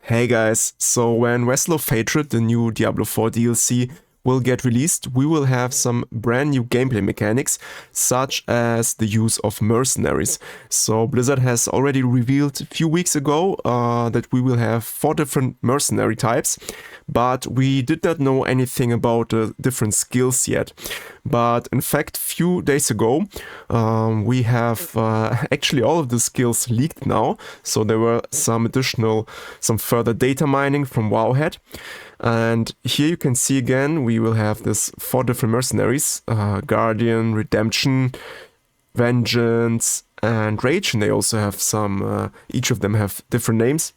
Hey guys, so when Vessel of Hatred, the new Diablo 4 DLC, will get released, we will have some brand new gameplay mechanics, such as the use of mercenaries. So Blizzard has already revealed a few weeks ago that we will have 4 different mercenary types, but we did not know anything about the different skills yet. But in fact, few days ago, we have actually all of the skills leaked now. So there were some further data mining from Wowhead. And here you can see again, we will have this 4 different mercenaries, Guardian, Redemption, Vengeance, and Rage. And they also have each of them have different names.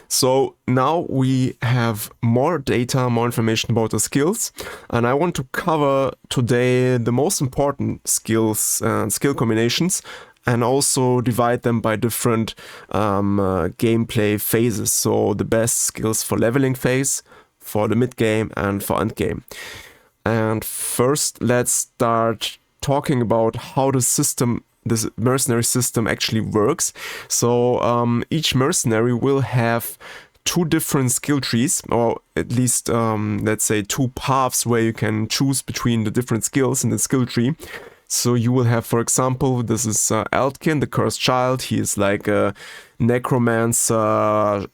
So now we have more data, more information about the skills, and I want to cover today the most important skills and skill combinations, and also divide them by different gameplay phases. So the best skills for leveling phase, for the mid game, and for end game. And first, let's start talking about how this mercenary system actually works. So each mercenary will have 2 different skill trees, or at least let's say 2 paths where you can choose between the different skills in the skill tree. So you will have, for example, this is Altkin, the Cursed Child. He is like a necromancer,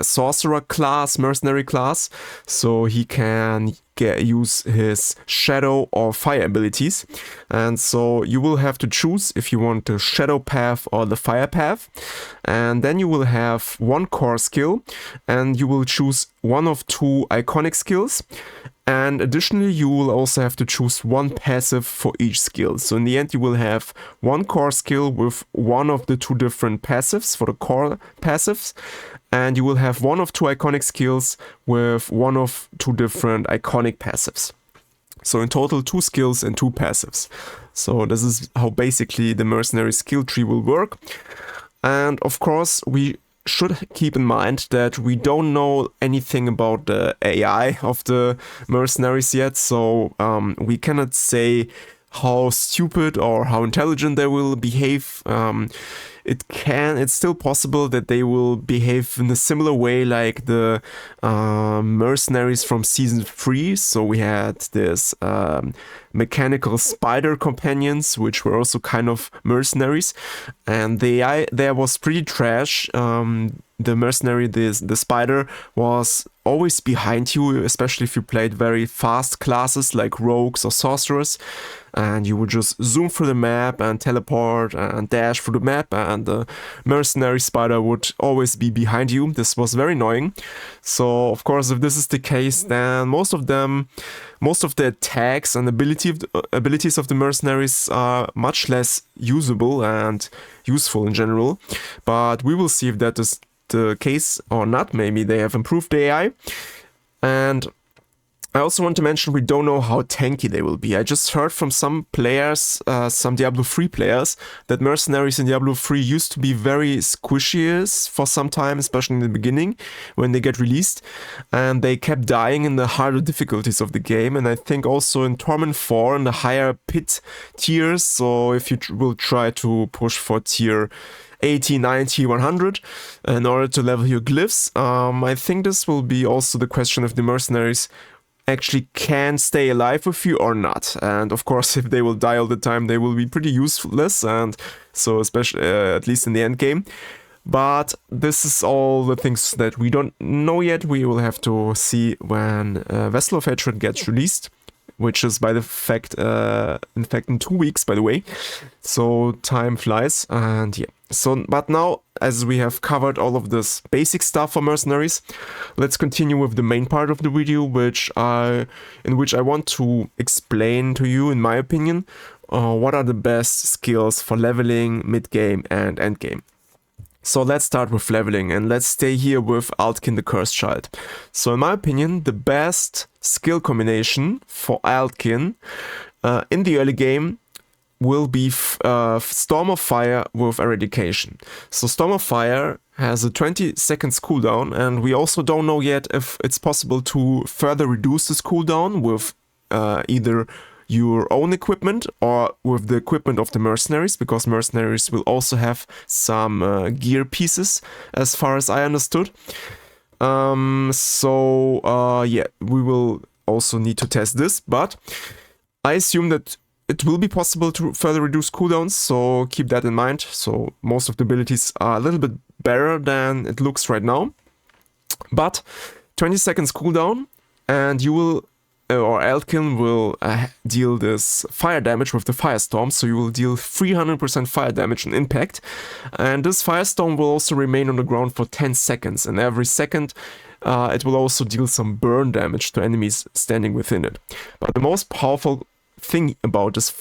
sorcerer class, mercenary class. So he can use his shadow or fire abilities. And so you will have to choose if you want the shadow path or the fire path. And then you will have 1 core skill, and you will choose 1 of 2 iconic skills. And additionally, you will also have to choose 1 passive for each skill. So in the end, you will have 1 core skill with 1 of the 2 different passives for the core passives. And you will have 1 of 2 iconic skills with 1 of 2 different iconic passives. So in total, 2 skills and 2 passives. So this is how basically the mercenary skill tree will work. And of course, we should keep in mind that we don't know anything about the AI of the mercenaries yet, so we cannot say how stupid or how intelligent they will behave. It's still possible that they will behave in a similar way like the mercenaries from season 3. So we had this mechanical spider companions, which were also kind of mercenaries, and the AI there was pretty trash. The mercenary, the spider, was always behind you, especially if you played very fast classes like rogues or sorcerers, and you would just zoom through the map and teleport and dash through the map, and the mercenary spider would always be behind you. This was very annoying. So of course, if this is the case, then most of the attacks and abilities of the mercenaries are much less usable and useful in general. But we will see if that is the case or not. Maybe they have improved the AI. And I also want to mention we don't know how tanky they will be. I just heard from some players, some Diablo 3 players, that mercenaries in Diablo 3 used to be very squishy for some time, especially in the beginning when they get released, and they kept dying in the harder difficulties of the game. And I think also in Torment 4 in the higher pit tiers, so if you will try to push for tier 80, 90, 100 in order to level your glyphs, I think this will be also the question if the mercenaries actually can stay alive with you or not. And of course, if they will die all the time, they will be pretty useless, and so especially at least in the end game. But this is all the things that we don't know yet. We will have to see when Vessel of Hatred gets released, which is in fact in 2 weeks, by the way. So time flies, and yeah. So, but now, as we have covered all of this basic stuff for mercenaries, let's continue with the main part of the video, in which I want to explain to you, in my opinion, what are the best skills for leveling, mid-game, and end-game. So let's start with leveling, and let's stay here with Altkin the Cursed Child. So in my opinion, the best skill combination for Altkin in the early game will be Storm of Fire with Eradication. So Storm of Fire has a 20 seconds cooldown, and we also don't know yet if it's possible to further reduce this cooldown with either your own equipment or with the equipment of the mercenaries, because mercenaries will also have some gear pieces, as far as I understood. Yeah, we will also need to test this, but I assume that it will be possible to further reduce cooldowns, so keep that in mind. So most of the abilities are a little bit better than it looks right now. But 20 seconds cooldown, and you will, or Elkin will deal this fire damage with the Firestorm, so you will deal 300% fire damage on impact. And this Firestorm will also remain on the ground for 10 seconds, and every second it will also deal some burn damage to enemies standing within it. But the most powerful thing about this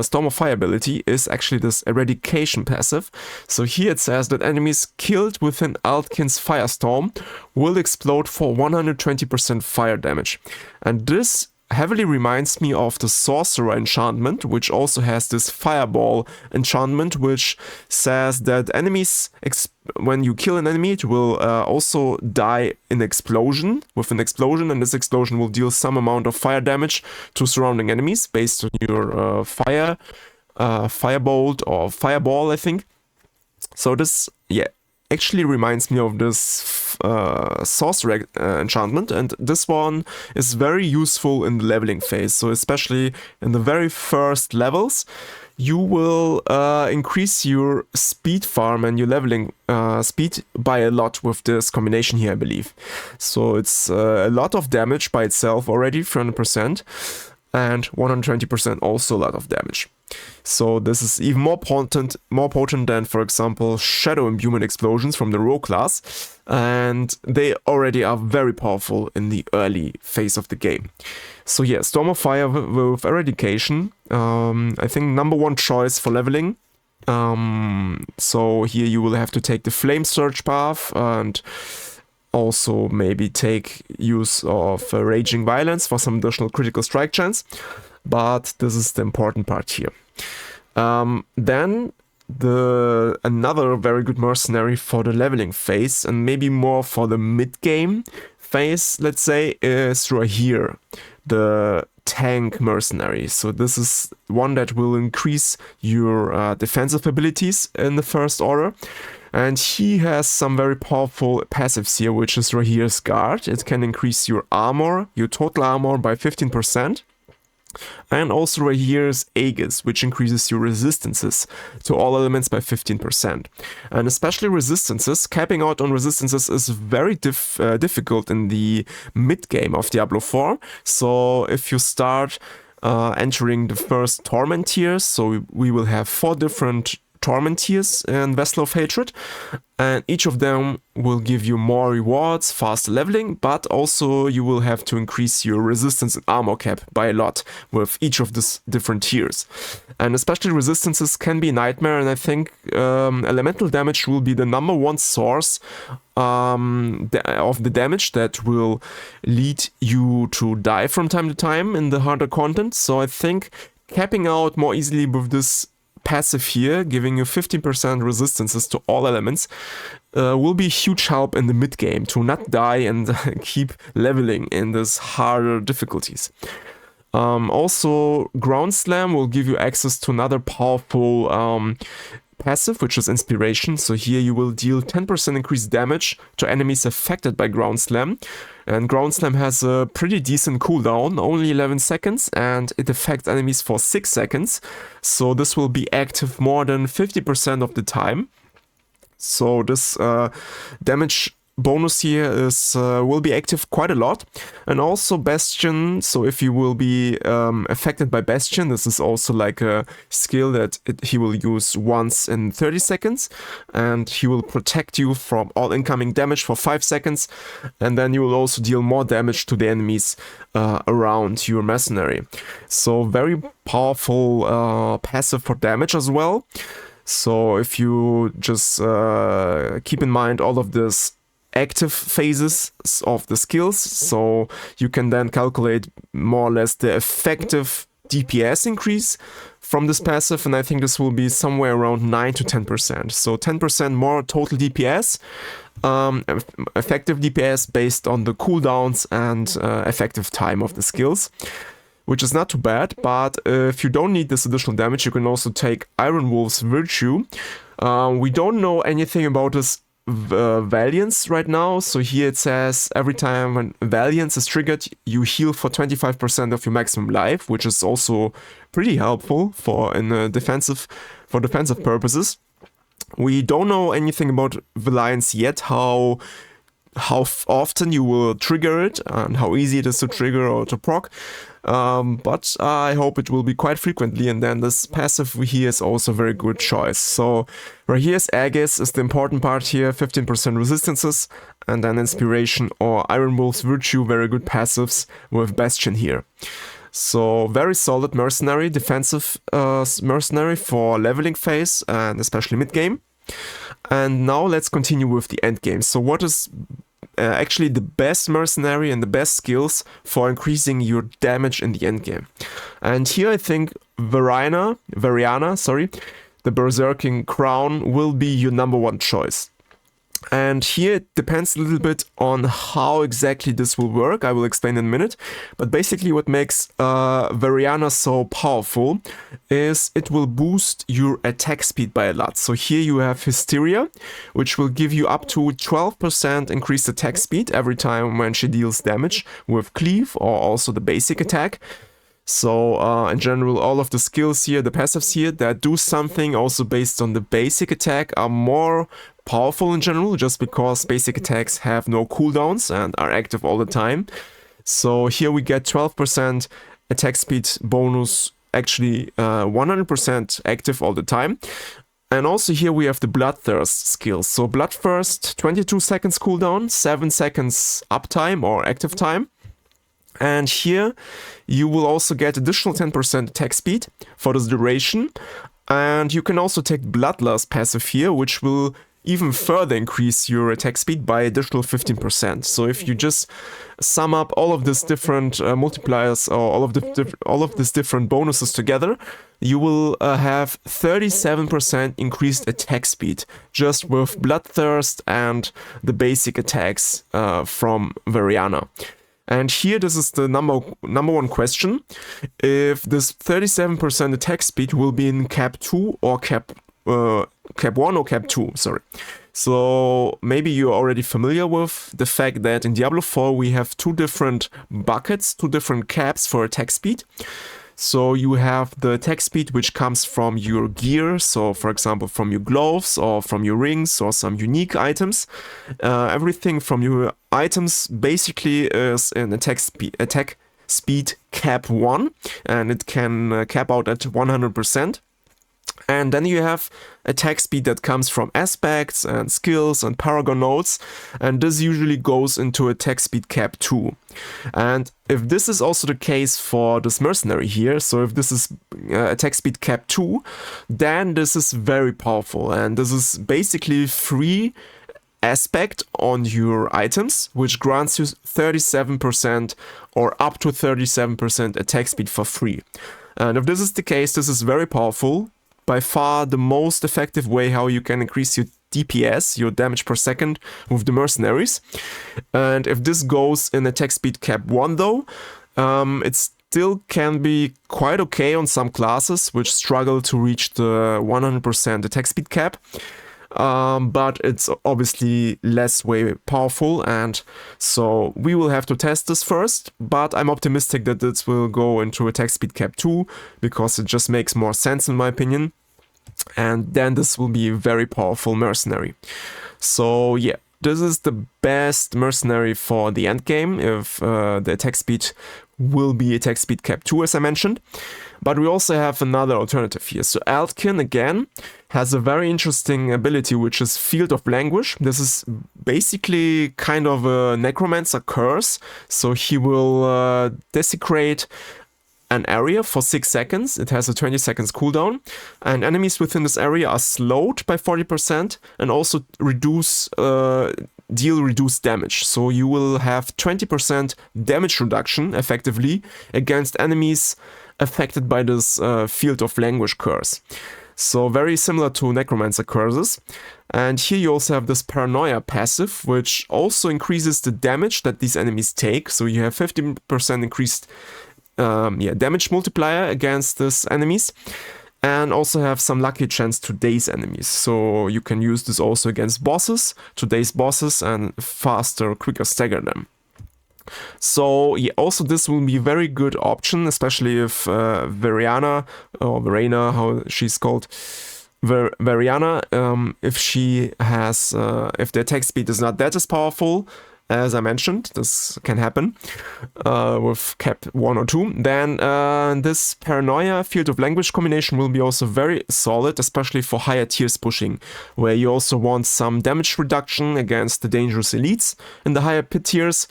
Storm of Fire ability is actually this eradication passive. So here it says that enemies killed within Altkin's Firestorm will explode for 120% fire damage. And this heavily reminds me of the Sorcerer enchantment, which also has this Fireball enchantment, which says that enemies, when you kill an enemy, it will also die in with an explosion, and this explosion will deal some amount of fire damage to surrounding enemies based on your firebolt or fireball, I think. So this, yeah, actually reminds me of this Sorcerer enchantment, and this one is very useful in the leveling phase. So especially in the very first levels, you will increase your speed farm and your leveling speed by a lot with this combination here, I believe. So it's a lot of damage by itself already, 300%, and 120% also a lot of damage. So this is even more potent than, for example, Shadow Imbuement explosions from the Rogue class, and they already are very powerful in the early phase of the game. So yeah, Storm of Fire with Eradication, I think #1 choice for leveling. So here you will have to take the Flame Surge path, and also maybe take use of Raging Violence for some additional critical strike chance. But this is the important part here. Then another very good mercenary for the leveling phase, and maybe more for the mid-game phase, let's say, is Rahir, the tank mercenary. So this is one that will increase your defensive abilities in the first order. And he has some very powerful passives here, which is Rahir's Guard. It can increase your armor, your total armor, by 15%. And also right here is Aegis, which increases your resistances to all elements by 15%. And especially resistances, capping out on resistances is very difficult in the mid-game of Diablo 4. So if you start entering the first Torment tiers, so we will have 4 different Torment tiers in Vessel of Hatred, and each of them will give you more rewards, faster leveling, but also you will have to increase your resistance and armor cap by a lot with each of these different tiers. And especially resistances can be a nightmare, and I think elemental damage will be the #1 source of the damage that will lead you to die from time to time in the harder content. So I think capping out more easily with this passive here, giving you 15% resistances to all elements, will be a huge help in the mid game to not die and keep leveling in these harder difficulties. Also, Ground Slam will give you access to another powerful passive, which is Inspiration. So here you will deal 10% increased damage to enemies affected by Ground Slam. And Ground Slam has a pretty decent cooldown, only 11 seconds, and it affects enemies for 6 seconds. So this will be active more than 50% of the time. So this damage bonus here is will be active quite a lot. And also Bastion, so if you will be affected by Bastion, this is also like a skill that he will use once in 30 seconds, and he will protect you from all incoming damage for 5 seconds, and then you will also deal more damage to the enemies around your mercenary. So very powerful passive for damage as well. So if you just keep in mind all of this active phases of the skills, so you can then calculate more or less the effective DPS increase from this passive, and I think this will be somewhere around 9 to 10%. So 10% more total DPS, effective DPS based on the cooldowns and effective time of the skills, which is not too bad. But if you don't need this additional damage, you can also take Iron Wolf's Virtue. We don't know anything about this Valiance right now, so here it says every time when Valiance is triggered, you heal for 25% of your maximum life, which is also pretty helpful for defensive purposes. We don't know anything about Valiance yet, how often you will trigger it and how easy it is to trigger or to proc. But I hope it will be quite frequently, and then this passive here is also a very good choice. So right here is Aegis is the important part here, 15% resistances, and then Inspiration or Iron Wolf's Virtue, very good passives with Bastion here. So very solid Mercenary, defensive Mercenary for leveling phase and especially mid-game. And now let's continue with the end game. So what is actually the best Mercenary and the best skills for increasing your damage in the end game? And here I think Variana, the Berserking Crown will be your number one choice. And here it depends a little bit on how exactly this will work. I will explain in a minute. But basically what makes Variana so powerful is it will boost your attack speed by a lot. So here you have Hysteria, which will give you up to 12% increased attack speed every time when she deals damage with Cleave or also the basic attack. So in general, all of the skills here, the passives here that do something also based on the basic attack are more powerful in general, just because basic attacks have no cooldowns and are active all the time. So here we get 12% attack speed bonus, actually 100% active all the time. And also here we have the Bloodthirst skills. So Bloodthirst, 22 seconds cooldown, 7 seconds uptime or active time. And here you will also get additional 10% attack speed for this duration. And you can also take Bloodlust passive here, which will even further increase your attack speed by additional 15%. So if you just sum up all of these different multipliers or all of these different bonuses together, you will have 37% increased attack speed just with Bloodthirst and the basic attacks from Variana. And here, this is the number one question: if this 37% attack speed will be in cap 2 or cap 1 or cap 2, sorry. So maybe you're already familiar with the fact that in Diablo 4 we have two different buckets, two different caps for attack speed. So you have the attack speed which comes from your gear, so for example from your gloves or from your rings or some unique items. Everything from your items basically is an attack speed cap 1, and it can cap out at 100%. And then you have attack speed that comes from aspects and skills and paragon nodes, and this usually goes into attack speed cap 2. And if this is also the case for this mercenary here, so if this is attack speed cap 2, then this is very powerful, and this is basically free aspect on your items, which grants you 37% or up to 37% attack speed for free. And if this is the case, this is very powerful. By far the most effective way how you can increase your DPS, your damage per second, with the mercenaries. And if this goes in attack speed cap 1 though, it still can be quite okay on some classes which struggle to reach the 100% attack speed cap. But it's obviously less way powerful, and so we will have to test this first, but I'm optimistic that this will go into attack speed cap 2, because it just makes more sense in my opinion, and then this will be a very powerful mercenary. So yeah, this is the best mercenary for the end game if the attack speed will be attack speed cap 2 as I mentioned. But we also have another alternative here. So Altkin again has a very interesting ability, which is Field of Language. This is basically kind of a necromancer curse. So he will desecrate an area for 6 seconds. It has a 20 seconds cooldown, and enemies within this area are slowed by 40% and also deal reduced damage. So you will have 20% damage reduction effectively against enemies affected by this Field of Language curse. So very similar to necromancer curses. And here you also have this paranoia passive, which also increases the damage that these enemies take. So you have 15% increased damage multiplier against these enemies, and also have some lucky chance to daze enemies. So you can use this also against bosses, to daze bosses and faster, quicker stagger them. So yeah, also this will be a very good option, especially if Variana, or Verena, how she's called, Variana, if she has, if the attack speed is not that as powerful, as I mentioned, this can happen with cap 1 or 2, then this Paranoia Field of Language combination will be also very solid, especially for higher tiers pushing, where you also want some damage reduction against the dangerous elites in the higher pit tiers,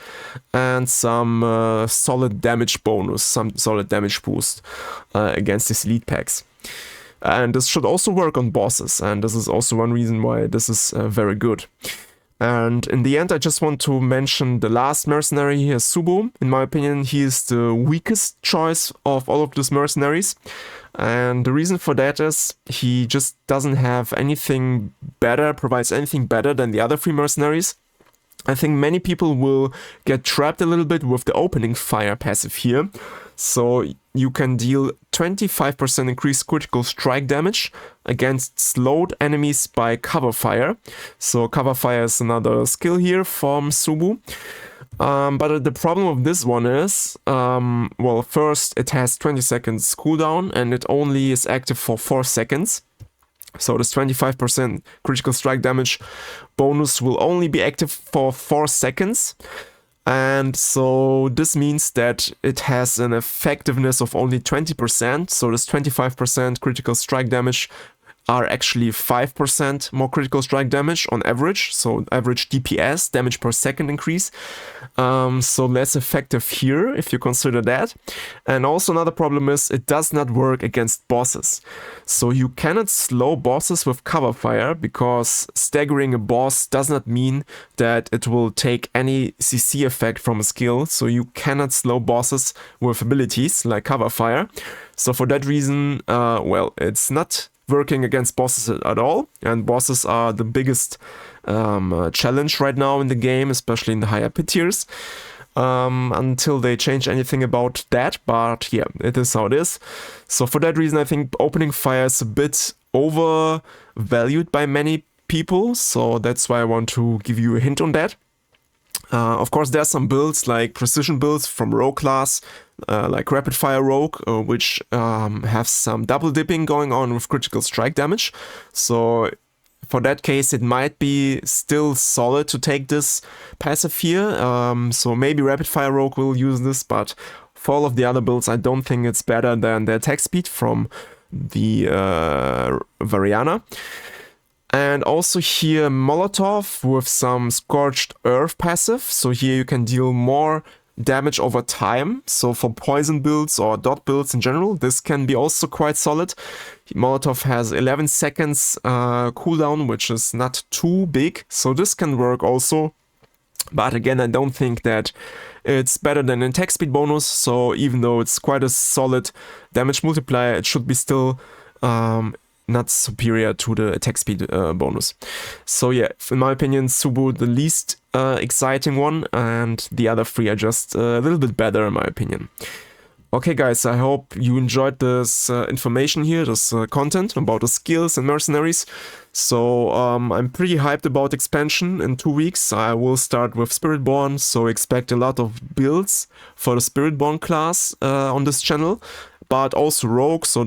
and some solid damage bonus, some solid damage boost against these elite packs. And this should also work on bosses, and this is also one reason why this is very good. And in the end, I just want to mention the last mercenary here, Subo. In my opinion, he is the weakest choice of all of these mercenaries. And the reason for that is he just doesn't have anything better, provides anything better than the other 3 mercenaries. I think many people will get trapped a little bit with the opening fire passive here. So you can deal 25% increased critical strike damage against slowed enemies by cover fire. So cover fire is another skill here from Subu. But the problem of this one is, well, first it has 20 seconds cooldown and it only is active for 4 seconds. So this 25% critical strike damage bonus will only be active for 4 seconds. And so this means that it has an effectiveness of only 20%. So this 25% critical strike damage are actually 5% more critical strike damage on average. So average DPS, damage per second increase. So less effective here if you consider that. And also another problem is it does not work against bosses. So you cannot slow bosses with cover fire, because staggering a boss does not mean that it will take any CC effect from a skill. So you cannot slow bosses with abilities like cover fire. So for that reason, well, it's not working against bosses at all, and bosses are the biggest challenge right now in the game, especially in the higher pit tiers, until they change anything about that. But yeah, it is how it is. So for that reason, I think opening fire is a bit overvalued by many people, so that's why I want to give you a hint on that. Of course, there are some builds like precision builds from Rogue class, like Rapid Fire Rogue, which have some double dipping going on with critical strike damage. So for that case, it might be still solid to take this passive here. So maybe Rapid Fire Rogue will use this, but for all of the other builds, I don't think it's better than the attack speed from the Variana. And also here Molotov with some Scorched Earth passive. So here you can deal more damage over time. So for poison builds or dot builds in general, this can be also quite solid. Molotov has 11 seconds cooldown, which is not too big. So this can work also. But again, I don't think that it's better than an attack speed bonus. So even though it's quite a solid damage multiplier, it should be still not superior to the attack speed bonus. So yeah, in my opinion, Subu the least exciting one, and the other 3 are just a little bit better in my opinion. Okay guys, I hope you enjoyed this information here, this content about the skills and mercenaries. So I'm pretty hyped about expansion. In 2 weeks I will start with Spiritborn, so expect a lot of builds for the Spiritborn class on this channel, but also Rogue, so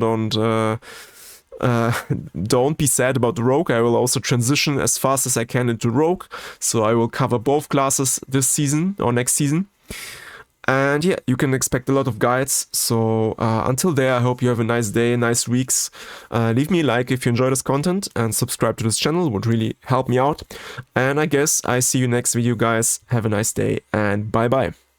don't be sad about the Rogue. I will also transition as fast as I can into Rogue, so I will cover both classes this season or next season. And yeah, you can expect a lot of guides. So until there, I hope you have a nice day, nice weeks. Leave me a like if you enjoy this content, and subscribe to this channel, would really help me out. And I guess I see you next video, guys. Have a nice day and bye bye.